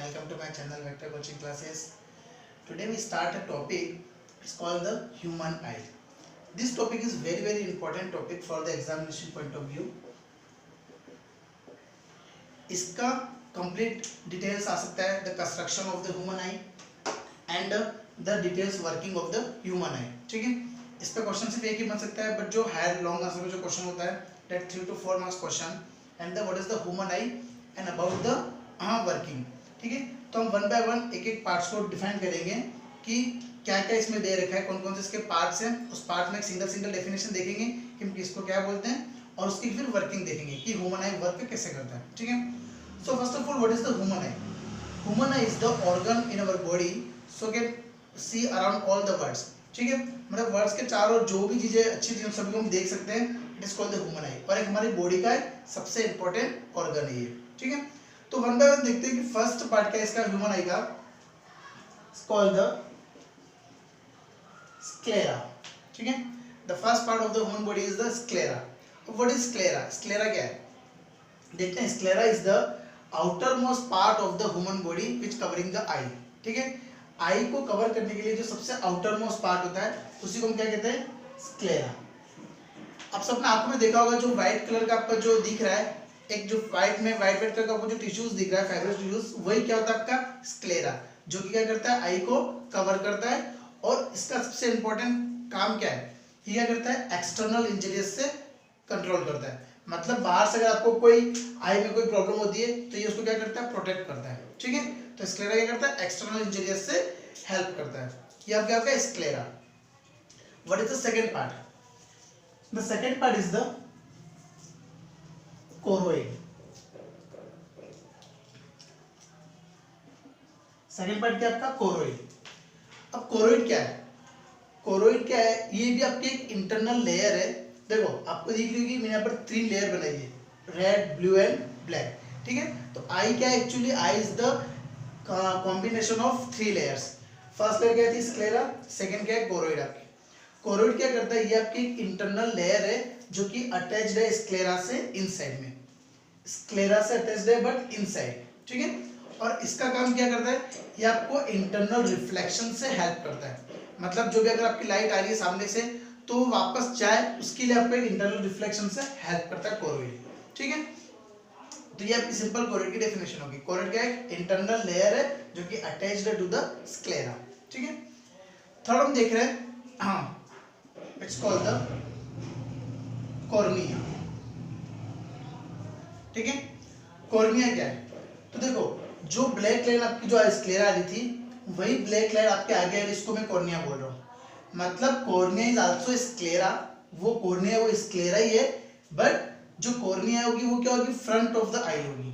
welcome to my channel Vector Coaching Classes. Today we start a topic. It's called the human eye. This topic is very important topic for the examination point of view. इसका complete details आ सकता है the construction of the human eye and the details working of the human eye. ठीक है, इस पे question सिर्फ एक ही बन सकता है, बट जो हायर लॉन्ग आंसर में जो क्वेश्चन होता है that 3 to 4 marks question and the what is the human eye and about the working. ठीक है, तो हम वन बाय वन एक एक पार्ट्स को डिफाइन करेंगे कि क्या क्या इसमें दे रखा है, कौन कौन से इसके पार्ट्स हैं. उस पार्ट में एक सिंगल डेफिनेशन देखेंगे कि हम किसको क्या बोलते हैं और उसकी फिर वर्किंग देखेंगे कि ह्यूमन आई वर्क कैसे करता है. ठीक है, so first of all what is the human I. Human I is the organ in our body so can see around all the words. ठीक है, मतलब वर्ड्स के चारों जो भी चीजें अच्छी चीजें सभी को हम देख सकते हैं. It is called the human आई और एक हमारी बॉडी का सबसे इंपॉर्टेंट ऑर्गन है ये. ठीक है, तो वन बाय वन देखते हैं कि फर्स्ट पार्ट क्या है इसका ह्यूमन आई का. Called the sclera. ठीक है, the first part of the human body is the sclera. What is sclera? Sclera क्या है देखते हैं. Sclera is the outer most part of the human body which covering the eye. ठीक है, आई को cover करने के लिए जो सबसे आउटर मोस्ट पार्ट होता है उसी को हम क्या कहते हैं, स्क्लेरा. आप सबने आंखों में देखा होगा जो व्हाइट कलर का आपका जो दिख रहा है, एक जो व्हाइट कलर का आपको जो टिश्यूज दिख रहा है, फाइब्रस टिश्यूज, वही क्या होता है आपका स्क्लेरा, जो कि क्या करता है आई को कवर करता है. और इसका सबसे इंपॉर्टेंट काम क्या है, ये क्या करता है एक्सटर्नल इंजरीज से कंट्रोल करता है. मतलब बाहर से अगर आपको कोई आई में कोई प्रॉब्लम होती है तो ये उसको क्या करता है, प्रोटेक्ट करता है. ठीक है, तो स्क्लेरा क्या करता है, एक्सटर्नल इंजरीज से हेल्प करता है. ये आप क्या होगा sclera. What is the second part? The second part is the choroid. Second part क्या आपका choroid. अब choroid क्या है? choroid क्या है, ये भी आपकी एक इंटरनल लेयर है. देखो आपको दिख रही होगी मैंने यहाँ पर 3 लेयर बनाई है, रेड, ब्लू एंड ब्लैक. ठीक है, तो आई क्या है actually, I is the combination of 3 layers. First layer क्या थी, स्क्लेरा. सेकेंड क्या है, choroid. आपकी कोरोइड क्या करता है, ये आपकी एक इंटरनल लेयर है जो कि अटैच्ड है स्क्लेरा से इनसाइड में. स्क्लेरा से अटैच्ड है बट इनसाइड. ठीक है, और इसका काम क्या करता है, ये आपको इंटरनल रिफ्लेक्शन से हेल्प करता है. मतलब जो भी अगर आपकी लाइट आ रही है सामने से तो वापस जाए उसके लिए आपको एक इंटरनल रिफ्लेक्शन से हेल्प करता है कोरोइड. ठीक है, तो ये आपकी सिंपल कोरोइड की डेफिनेशन होगी. कोरोइड क्या है, इंटरनल लेयर है जो कि अटैच्ड है टू द स्क्लेरा. ठीक है, थर्ड हम देख रहे हैं, हाँ, it's called the cornea. ठीक है, कॉर्निया क्या है, तो देखो जो ब्लैक लाइन आपकी जो स्क्लेरा आ रही थी वही ब्लैक लाइन आपके आगे आ रही, इसको मैं कॉर्निया बोल रहा हूँ. मतलब कॉर्निया इज आल्सो स्क्लेरा. वो कॉर्निया वो स्क्लेरा ही है, बट जो कॉर्निया होगी वो क्या होगी, फ्रंट ऑफ द आई होगी.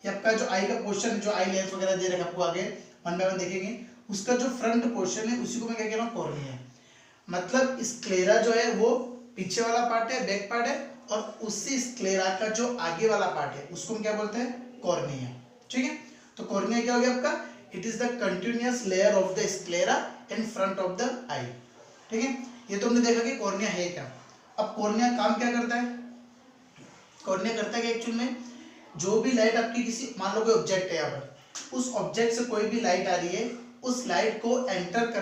ये आपका जो आई का पोर्शन, जो आई लेंस वगैरह दे रखा है आपको आगे वन बाय वन देखेंगे, उसका जो फ्रंट पोर्शन है उसी को मैं क्या कह रहा हूँ, कॉर्निया. मतलब स्क्लेरा जो है वो पीछे वाला पार्ट है, बैक पार्ट है, और उसी स्क्लेरा का जो आगे वाला पार्ट है उसको हम क्या बोलते हैं, कॉर्निया. ठीक है, तो कॉर्निया क्या हो गया आपका, it is the continuous layer of the sclera in front of the eye. ठीक है, ये तो हमने देखा कि कॉर्निया है क्या. अब कॉर्निया काम क्या करता है, कॉर्निया करता है कि एक्चुअल में जो भी लाइट आपकी किसी, मान लो कोई ऑब्जेक्ट है यहाँ पर, उस ऑब्जेक्ट से कोई भी लाइट आ रही है, उस लाइट को एंटर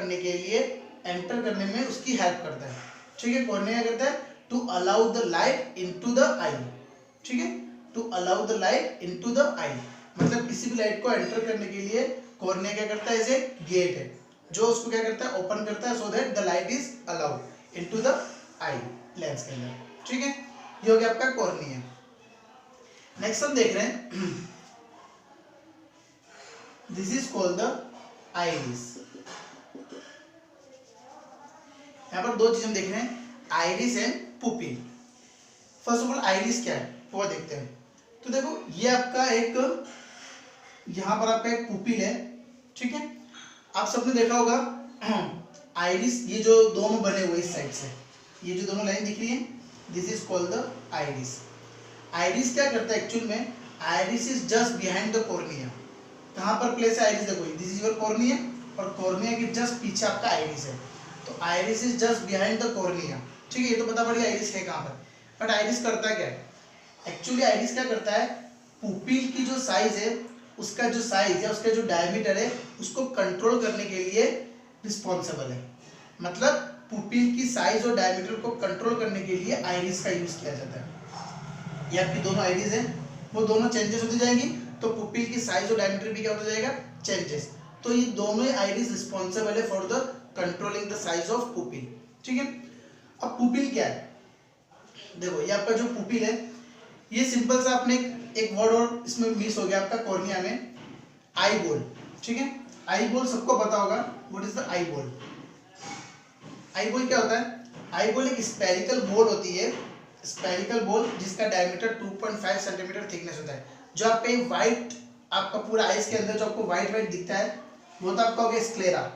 करने में उसकी हेल्प करता है. ठीक है, कॉर्निया करता है to allow the light into the eye. ठीक है, to allow the light into the eye, मतलब किसी भी लाइट को एंटर करने के लिए कॉर्निया क्या करता है, एज ए गेट है जो उसको क्या करता है, ओपन करता है, so that the light is allowed into the eye lens के अंदर. ठीक है, ये हो गया आपका कॉर्निया. नेक्स्ट हम देख रहे हैं, this is called the iris. यहाँ पर दो चीज हम देख रहे हैं, iris and pupil. First of all iris क्या है वो देखते हैं. तो देखो ये आपका एक, यहाँ पर आपका एक पुपिल है. ठीक है, आप सबने देखा होगा आइरिस, ये जो दोनों बने हुए इस साइड से, ये जो दोनों लाइन दिख रही है, this is called the iris. Iris क्या करता है एक्चुअल में, iris is just behind the cornea. कहाँ पर प्लेस है आइरिस, देखो दिस इज योर कॉर्निया और कॉर्निया के जस्ट पीछे आपका आइरिस है. तो iris is just behind the cornea. ठीक है, ये तो पता पड़ गया आइरिस है कहाँ पर. बट आइरिस करता क्या है, एक्चुअली आइरिस क्या करता है, पुपिल की जो साइज है उसका जो साइज है, उसका जो डायमीटर है, उसको कंट्रोल करने के लिए रिस्पॉन्सिबल है। मतलब पुपिल की साइज और डायमीटर को कंट्रोल करने के लिए आइरिस का यूज किया जाता है। ये आपकी दोनों आइरिस हैं, वो दोनों चेंजेस होती जाएंगी, तो पुपिल की साइज और डायमीटर भी क्या होता जाएगा, चेंजेस। तो ये दोनों आइरिस रिस्पॉन्सिबल है for the controlling the size of pupil. ठीक है, अब पुपिल क्या है, देखो ये आपका जो पुपिल है, ये सिंपल सा आपने एक वर्ड और इसमें मिस हो गया आपका कॉर्निया में, आई बॉल। ठीक है, आई बॉल सबको पता होगा, what is the eye ball. Eye ball क्या होता है, आई बॉल एक स्पेरिकल बॉल होती है, स्पेरिकल बॉल जिसका डायमीटर 2.5 सेंटीमीटर थिकनेस होता है। जो आपका ये व्हाइट, आपका पूरा आइस के अंदर जो आपको व्हाइट व्हाइट दिखता है, वो तो आपका हो गया स्क्लेरा,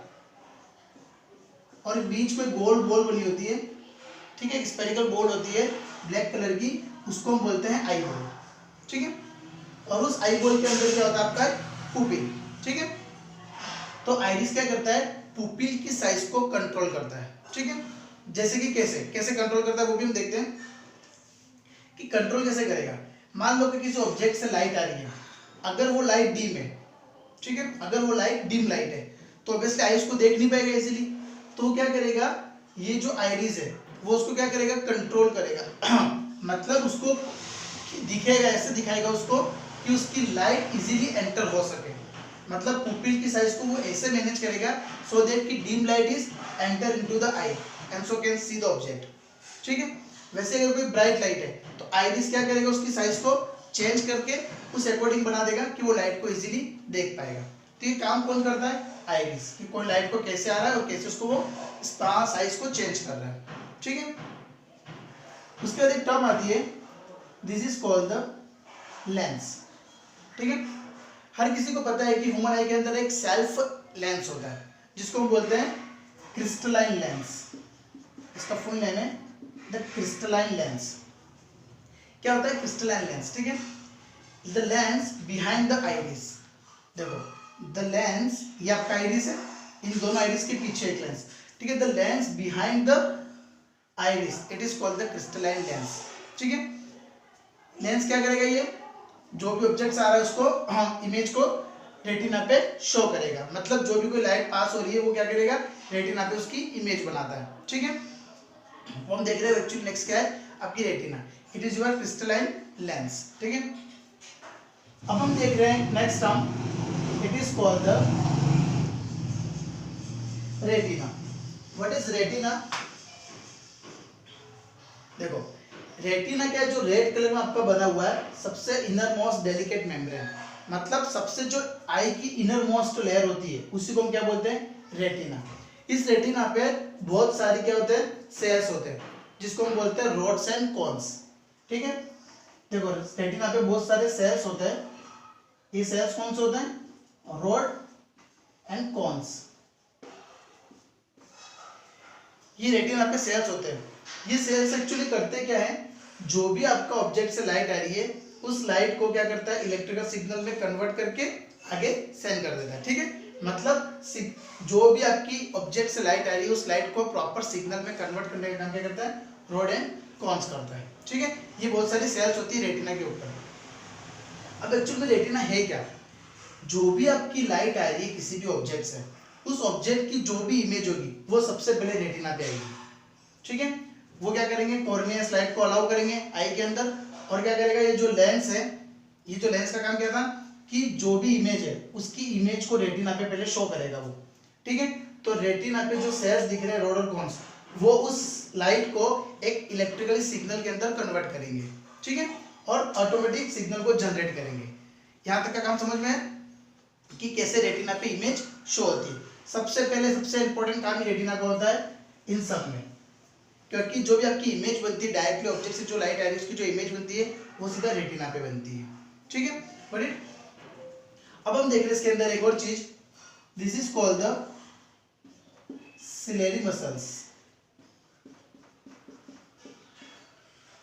और बीच में गोल बॉल बनी होती है। ठीक है, स्पेरिकल बॉल होती है ब्लैक कलर की, उसको हम बोलते हैं आई बॉल। ठीक है, और उस आई बॉल के अंदर क्या होता है आपका पुपिल। ठीक है, तो आइरिस क्या करता है, पुपिल की साइज को कंट्रोल करता है। ठीक है, जैसे कि कैसे कैसे कंट्रोल करता है वो भी हम देखते हैं कि कंट्रोल कैसे करेगा। मान लो कि किसी ऑब्जेक्ट से लाइट आ रही है, अगर वो लाइट डिम है, ठीक है, अगर वो लाइट डिम लाइट है, तो ऑब्वियसली आइस को देख नहीं पाएगा इजीली, तो वो क्या करेगा, ये जो आइरिस है वो उसको क्या करेगा, कंट्रोल करेगा। मतलब उसको दिखेगा, ऐसे दिखाएगा उसको कि उसकी लाइट इजीली एंटर हो सके। मतलब पुपिल की साइज को वो ऐसे मैनेज करेगा सो दैट कि dim light is enter into the I and so can see the object. ठीक है, वैसे अगर कोई ब्राइट लाइट है तो आइरिस क्या करेगा, उसकी साइज को चेंज करके उस अकॉर्डिंग बना देगा कि वो लाइट को इजीली देख पाएगा। तो ये काम कौन करता है, आइरिस, कि कोई लाइट को कैसे आ रहा है और कैसे उसको वो साइज को चेंज कर रहा है। ठीक है, उसके बाद एक टर्म आती है, this is called the lens. ठीक है, हर किसी को पता है कि ह्यूमन आई के अंदर एक सेल्फ लेंस होता है जिसको हम बोलते हैं क्रिस्टलाइन लेंस। इसका फुल नेम है द क्रिस्टलाइन लेंस। क्या होता है क्रिस्टलाइन लेंस, ठीक है, the lens behind the iris. देखो द लेंस, ये आपका आइरिस है, इन दोनों आइरिस के पीछे एक लेंस। ठीक है, the lens behind the iris, it is called the crystalline lens. ठीक है, लेंस क्या करेगा, ये जो भी ऑब्जेक्ट आ रहा है उसको इमेज को रेटिना पे शो करेगा। मतलब जो भी कोई लाइट पास हो रही है वो क्या करेगा, रेटिना पे उसकी इमेज बनाता है। ठीक है, वो हम देख रहे हैं एक्चुअली नेक्स्ट क्या है, आपकी retina, it is your crystalline lens. ठीक है, अब हम देख रहे हैं next term, it is called the retina. What is retina, देखो रेटिना क्या है, जो रेड कलर में आपका बना हुआ है, सबसे इनर मोस्ट डेलिकेट मेम्ब्रेन, मतलब सबसे जो आई की इनर मोस्ट लेयर होती है उसी को हम क्या बोलते हैं, रेटिना। इस रेटिना पे बहुत सारी क्या होते हैं, सेल्स होते हैं जिसको हम बोलते हैं रोड्स एंड कॉन्स। ठीक है, देखो रेटिना पे बहुत सारे सेल्स होते हैं, ये सेल्स कौन से होते हैं, रोड एंड कॉन्स। ये रेटिना पे सेल्स होते हैं। ये सेल्स एक्चुअली करते क्या है, जो भी आपका ऑब्जेक्ट से लाइट आ रही है उस लाइट को क्या करता है, इलेक्ट्रिकल सिग्नल में कन्वर्ट करके आगे सेंड कर देता है। ठीक है, मतलब जो भी आपकी ऑब्जेक्ट से लाइट आ रही है उस लाइट को प्रॉपर सिग्नल में कन्वर्ट करने का काम क्या करता है, रोड एंड कॉन्स करता है। ठीक है, ये बहुत सारी सेल्स होती है रेटिना के ऊपर। अब एक्चुअली में रेटिना है क्या, जो भी आपकी लाइट आ रही है किसी भी ऑब्जेक्ट से, उस ऑब्जेक्ट की जो भी इमेज होगी वो सबसे पहले रेटिना पे आएगी। ठीक है, वो क्या करेंगे, कॉर्नियस लाइट को अलाउ करेंगे आई के अंदर, और क्या करेगा, ये जो लेंस है, ये जो लेंस का काम क्या था कि जो भी इमेज है उसकी इमेज को रेटिना पे पहले शो करेगा वो। ठीक है, तो रेटिना पे जो सेल्स दिख रहे हैं रोड और कॉन्स, वो उस लाइट को एक इलेक्ट्रिकल सिग्नल के अंदर कन्वर्ट करेंगे। ठीक है, और ऑटोमेटिक सिग्नल को जनरेट करेंगे। यहाँ तक का काम समझ में है कि कैसे रेटिना पे इमेज शो होती है। सबसे पहले सबसे इंपॉर्टेंट काम ही रेटिना का होता है इन सब में, क्योंकि जो भी आपकी इमेज बनती है डायरेक्टली ऑब्जेक्ट से, जो लाइट आ रही है उसकी जो इमेज बनती है वो सीधा रेटिना पे बनती है। ठीक है, बट अब हम देख रहे हैं इसके अंदर एक और चीज, this is called the ciliary muscles.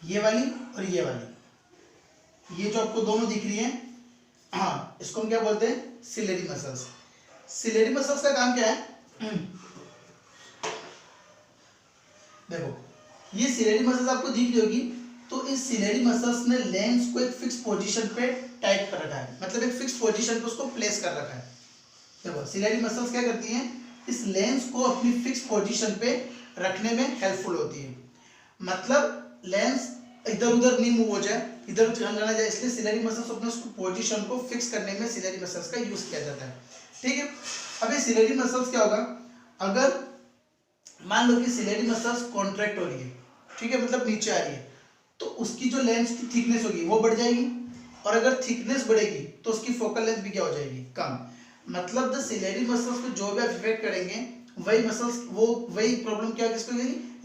ये वाली और ये वाली, ये जो आपको दोनों दिख रही है, हाँ, इसको हम क्या बोलते हैं, सिलेरी मसल्स। सिलेरी मसल्स का काम क्या है, देखो ये सिलेरी मसल्स आपको दिख रही होगी, तो इस सिलेरी मसल्स ने लेंस को एक फिक्स पोजीशन पे टाइट कर रखा है, मतलब एक फिक्स पोजीशन पे उसको प्लेस कर रखा है। देखो सिलेरी मसल्स क्या करती हैं, इस लेंस को अपनी फिक्स पोजीशन पे रखने में हेल्पफुल होती है। मतलब लेंस इधर उधर नहीं मूव हो जाए, इधर उधर ना जाए, इसलिए सिलेरी मसल्स अपने उसको पोजीशन को फिक्स करने में सिलेरी मसल्स का यूज किया जाता है। ठीक है, अब ये सिलेरी मसल्स क्या होगा, अगर मान लो कि सिलेरी मसल्स कॉन्ट्रैक्ट हो रही है, ठीक है, मतलब नीचे आ रही है, तो उसकी जो लेंस की थिकनेस होगी वो बढ़ जाएगी, और अगर थिकनेस बढ़ेगी तो उसकी फोकल लेंथ भी क्या हो जाएगी, कम। मतलब द सिलेरी मसल्स पे जो भी आप इफेक्ट करेंगे वही मसल्स वो वही प्रॉब्लम क्या होगी, इसको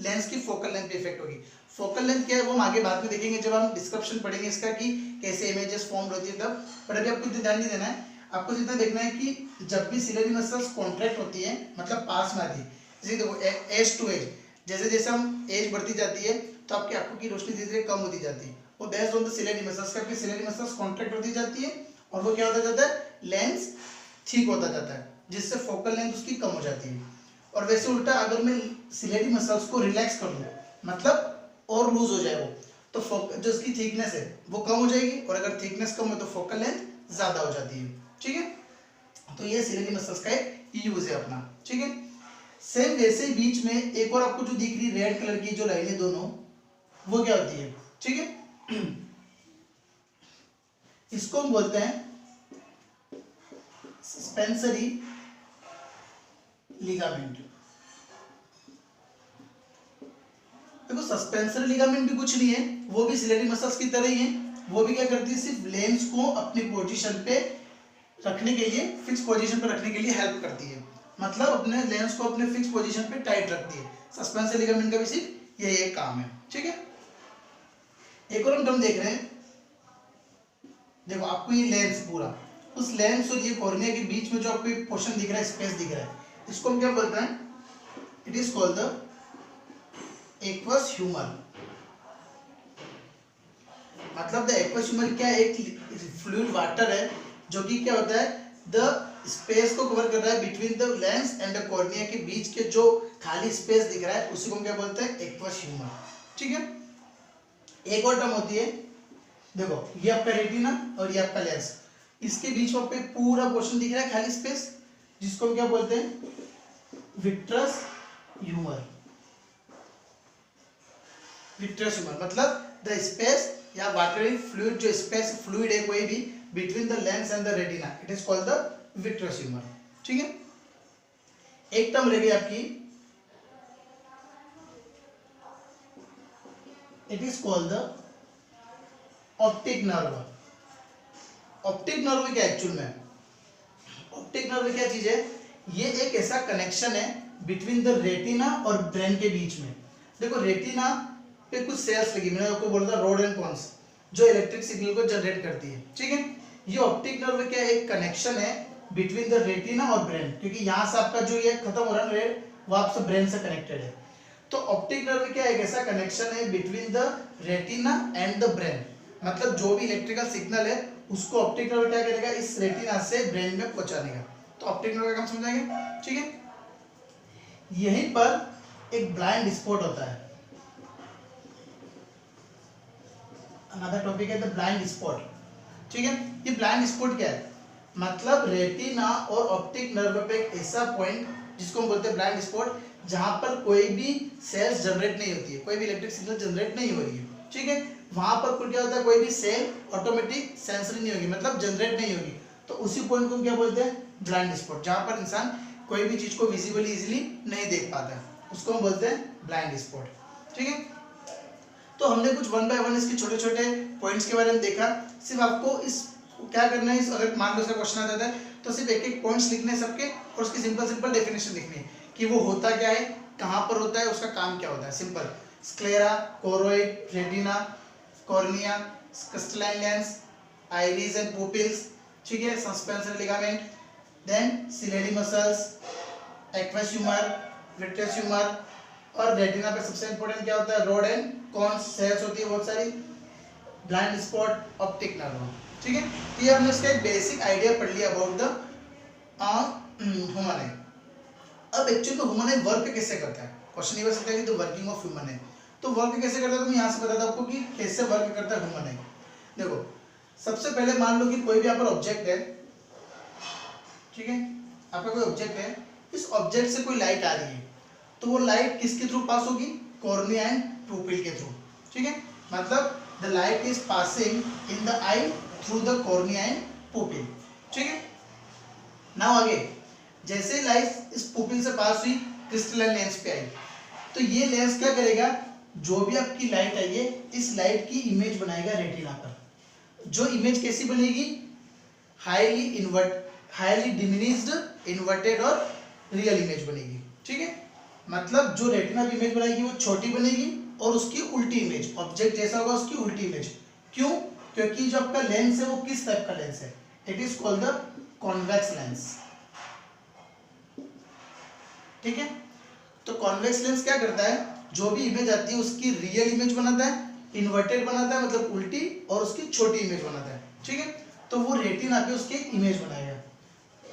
लेंस की फोकल लेंथ पे इफेक्ट होगी। फोकल लेंथ क्या है वो हम आगे बाद में देखेंगे जब हम डिस्क्रिप्शन पढ़ेंगे इसका कि कैसे इमेजेस फॉर्म होती है तब, पर अभी आपको इतना ध्यान नहीं देना है। आपको जितना देखना है कि जब भी सिलेरी मसल्स कॉन्ट्रैक्ट होती है, मतलब पास में आती है, जैसे देखो एज टू एज, जैसे जैसे हम एज बढ़ती जाती है तो आपकी आंखों की रोशनी धीरे धीरे कम होती जाती है, वो based on the ciliary muscles का, सिलेरी मसल्स कॉन्ट्रैक्ट होती जाती है और वो क्या होता जाता है, लेंस ठीक होता जाता है, जिससे फोकल लेंथ उसकी कम हो जाती है। और वैसे उल्टा अगर मैं सिलेरी मसल्स को रिलैक्स कर दूं, मतलब और लूज हो जाए वो, तो जो उसकी थिकनेस है वो कम हो जाएगी, और अगर थिकनेस कम हो तो फोकल लेंथ ज्यादा हो जाती है। ठीक है, तो ये सिलेरी मसल्स का एक यूज है अपना। ठीक है, सेम वैसे ही बीच में एक और आपको जो दिख रही रेड कलर की जो लाइनें दोनों, वो क्या होती है, ठीक है, इसको हम बोलते हैं सस्पेंसरी लिगामेंट। देखो सस्पेंसरी लिगामेंट भी कुछ नहीं है, वो भी सिलेरी मसल्स की तरह ही है। वो भी क्या करती है, सिर्फ लेंस को अपनी पोजीशन पे रखने के लिए, फिक्स पोजीशन पे रखने के लिए हेल्प करती है, मतलब अपने लेंस को अपने फिक्स पोजीशन पे टाइट रखती है। सस्पेंसरी लिगामेंट का भी सिर्फ यही एक काम है। ठीक है, एक और हम टर्म देख रहे हैं, देखो आपको ये लेंस पूरा, उस लेंस और ये कॉर्निया के बीच में जो आपको एक पोर्शन दिख रहा है, स्पेस दिख रहा है, इसको हम क्या बोलते हैं, it is called the aqueous humour. मतलब द एक्वस ह्यूमर क्या है, एक फ्लूइड वाटर है जो कि क्या होता है, द स्पेस को कवर कर रहा है between the lens and the cornea के बीच के जो खाली स्पेस दिख रहा है, उसी को हम क्या बोलते हैं, एक्वस ह्यूमर। ठीक है, एक और टर्म होती है, देखो ये आपका रेटिना और ये आपका लेंस, इसके बीच में आपको पूरा पोर्शन दिख रहा है खाली स्पेस, जिसको हम क्या बोलते हैं, विट्रस ह्यूमर। विट्रस ह्यूमर मतलब द स्पेस या वाटरी फ्लूइड, जो स्पेस फ्लूइड है कोई भी between the lens and the retina, it is called the vitreous humour. ठीक है, एक टर्म रह गई आपकी, it is called the optic nerve. Optic nerve क्या एक्चुअल में, ऑप्टिक नर्व क्या चीज है, ये एक ऐसा कनेक्शन है बिटवीन द रेटिना और ब्रेन के बीच में। देखो रेटिना पे कुछ सेल्स लगी, मैंने आपको बोला था रोड एंड कॉन्स, जो इलेक्ट्रिक सिग्नल को जनरेट करती है। ठीक है, ये ऑप्टिक नर्व क्या एक कनेक्शन है बिटवीन द रेटिना और ब्रेन, क्योंकि यहाँ से आपका जो ये खत्म हो रहा है रेड, वो आपसे ब्रेन से कनेक्टेड है। तो ऑप्टिक नर्व क्या एक ऐसा कनेक्शन है between the retina and the brain, मतलब जो भी इलेक्ट्रिकल सिग्नल है उसको ऑप्टिक नर्व क्या करेगा, इस रेटिना से ब्रेन में पहुंचाने का। तो ऑप्टिक नर्व का काम समझाएंगे। ठीक है, यहीं पर एक ब्लाइंड स्पॉट होता है, अनदर टॉपिक है द ब्लाइंड स्पॉट। ठीक है, ये ब्लाइंड स्पॉट क्या है, मतलब रेटिना और ऑप्टिक नर्व पे एक ऐसा पॉइंट जिसको हम बोलते हैं ब्लाइंड स्पॉट, जहां पर कोई भी सेल्स जनरेट नहीं होती है, कोई भी इलेक्ट्रिक सिग्नल जनरेट नहीं हो रही है। ठीक है, वहां पर क्या होता है, कोई भी सेल ऑटोमेटिक सेंसरी नहीं होगी, मतलब जनरेट नहीं होगी, तो उसी पॉइंट को क्या बोलते हैं, ब्लाइंड स्पॉट, जहां पर इंसान कोई भी चीज को विजिबली इजीली नहीं देख पाता है, उसको हम बोलते हैं ब्लाइंड स्पॉट। ठीक है, तो हमने कुछ वन बाय वन इसके छोटे छोटे पॉइंट्स के बारे में देखा। सिर्फ आपको इस क्या करना है, अगर मान लो इसका क्वेश्चन आ जाता है तो सिर्फ एक एक पॉइंट्स लिखने हैं सबके, और उसकी सिंपल सिंपल डेफिनेशन लिखनी है कि वो होता क्या है, कहाँ पर होता है, उसका काम क्या होता है। Simple, sclera, choroid, retina, cornea, crystalline lens, iris and pupils, ठीक है, suspensory ligament, then ciliary muscles, aqueous humour, vitreous humour, और रेटिना पे सबसे इंपॉर्टेंट क्या होता है, रोड एंड कॉन्स सेल्स होती है बहुत सारी, ब्लाइंड स्पॉट, ऑप्टिक नर्व। ठीक है, तो ये हमने इसका एक बेसिक आइडिया पढ़ लिया अबाउट द ह्यूमन आई। अब एक्चुअली में ह्यूमन आई वर्क कैसे करता है, क्वेश्चन ये हो सकता है कि द वर्किंग ऑफ ह्यूमन आई, तो वर्क कैसे करता है, तो मैं यहाँ से बताता हूँ आपको कि कैसे वर्क करता है ह्यूमन आई। देखो सबसे पहले मान लो कि कोई भी यहाँ पर ऑब्जेक्ट है, ठीक है, आपका कोई ऑब्जेक्ट है, इस ऑब्जेक्ट से कोई लाइट आ रही है, तो वो लाइट किसके थ्रू पास होगी? कॉर्निया एंड प्यूपिल के थ्रू, ठीक है। मतलब the light is passing in the I through the cornea and प्यूपिल, ठीक है। नाउ आगे, जैसे लाइट इस प्यूपिल से पास हुई, क्रिस्टलाइन लेंस पे आई, तो ये लेंस क्या करेगा? जो भी आपकी लाइट आई है, इस लाइट की इमेज बनाएगा रेटिना पर। जो इमेज कैसी बनेगी? हाईली डिमिनिश्ड, इन्वर्टेड और रियल इमेज बनेगी, ठीक है। मतलब जो रेटिना की इमेज बनाएगी वो छोटी बनेगी और उसकी उल्टी इमेज, ऑब्जेक्ट जैसा होगा उसकी उल्टी इमेज। क्यों? क्योंकि जो आपका लेंस है वो किस टाइप का लेंस है? It is called the convex lens, ठीक है। तो कॉन्वेक्स लेंस क्या करता है? जो भी इमेज आती है उसकी रियल इमेज बनाता है, इन्वर्टेड बनाता है मतलब उल्टी, और उसकी छोटी इमेज बनाता है, ठीक है। तो वो रेटिना पे उसकी इमेज बनाएगा,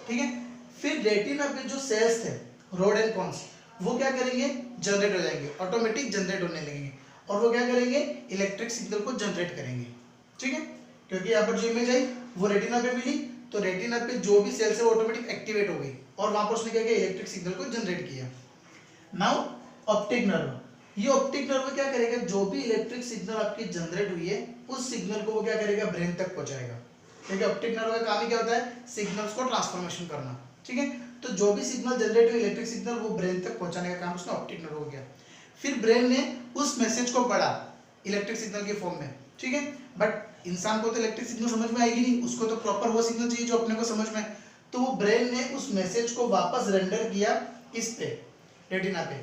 ठीक है। फिर रेटिना पे जो सेल्स थे, रोड एंड कॉन्स, वो क्या करेंगे? जनरेट हो जाएंगे, ऑटोमेटिक जनरेट होने लगेंगे, और वो क्या करेंगे? इलेक्ट्रिक सिग्नल को जनरेट करेंगे, ठीक है। क्योंकि यहाँ पर जो इमेज आई वो रेटिना पे मिली, तो रेटिना पे जो भी सेल्स है वो ऑटोमेटिक एक्टिवेट हो गई, और वहां पर उसने क्या किया? इलेक्ट्रिक सिग्नल को जनरेट किया। नाउ ऑप्टिक नर्व, ये ऑप्टिक नर्व क्या करेगा? जो भी इलेक्ट्रिक सिग्नल आपकी जनरेट हुई है, उस सिग्नल को वो क्या करेगा? ब्रेन तक पहुंचाएगा, ठीक है। ऑप्टिक नर्व का काम ही क्या होता है? सिग्नल्स को ट्रांसफॉर्मेशन करना, ठीक है। तो जो भी सिग्नल जनरेट हुई इलेक्ट्रिक सिग्नल, वो ब्रेन तक पहुंचाने का काम उसने ऑप्टिक नर्व को किया। फिर ब्रेन ने उस मैसेज को पढ़ा इलेक्ट्रिक सिग्नल के फॉर्म में, ठीक है। बट इंसान को तो इलेक्ट्रिक सिग्नल समझ में आएगी नहीं, उसको तो प्रॉपर वो सिग्नल चाहिए जो अपने को समझ में। तो वो ब्रेन ने उस मैसेज को वापस रेंडर किया इस पे, रेटिना पे,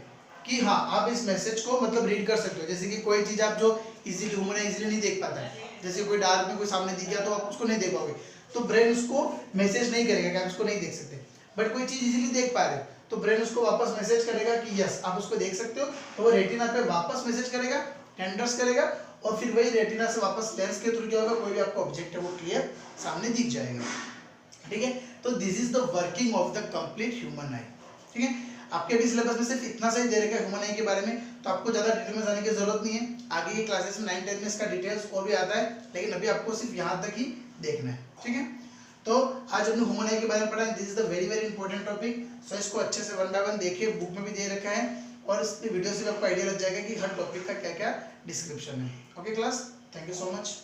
कि हाँ आप इस मैसेज को मतलब रीड कर सकते हो। जैसे कि कोई चीज आप जो इजीली ह्यूमन इजीली नहीं देख पाता है, जैसे कोई डार्क में कोई सामने दिख गया तो आप उसको नहीं देख पाओगे, तो ब्रेन उसको मैसेज नहीं करेगा कि आप उसको नहीं देख सकते। बट कोई चीज इजीली देख पा रहे हो तो ब्रेन उसको वापस मैसेज करेगा कि यस आप उसको देख सकते हो, तो वो रेटिना पे वापस मैसेज करेगा, टेंडर्स करेगा, और फिर वही रेटिना से वापस लेंस के थ्रू क्या होगा? कोई भी आपका ऑब्जेक्ट है वो क्लियर सामने दिख जाएगा, ठीक है। तो this is the working of the complete human आई, ठीक है। आपके भी सिलेबस में सिर्फ इतना सा ही दे रखा है ह्यूमन आई के बारे में, तो आपको ज्यादा डिटेल में जाने की जरूरत नहीं है। आगे की क्लासेस में 9-10 में इसका डिटेल्स और भी आता है, लेकिन अभी आपको सिर्फ यहाँ तक ही देखना है, ठीक है। तो आज हमने ह्यूमन आई के बारे में पढ़ा है, this is the very very important topic. So इसको अच्छे से 1 बाय 1 देखिए, बुक में भी दे रखा है, और इस वीडियो से आपको आइडिया लग जाएगा कि हर टॉपिक का क्या क्या डिस्क्रिप्शन है। Okay class, thank you so much.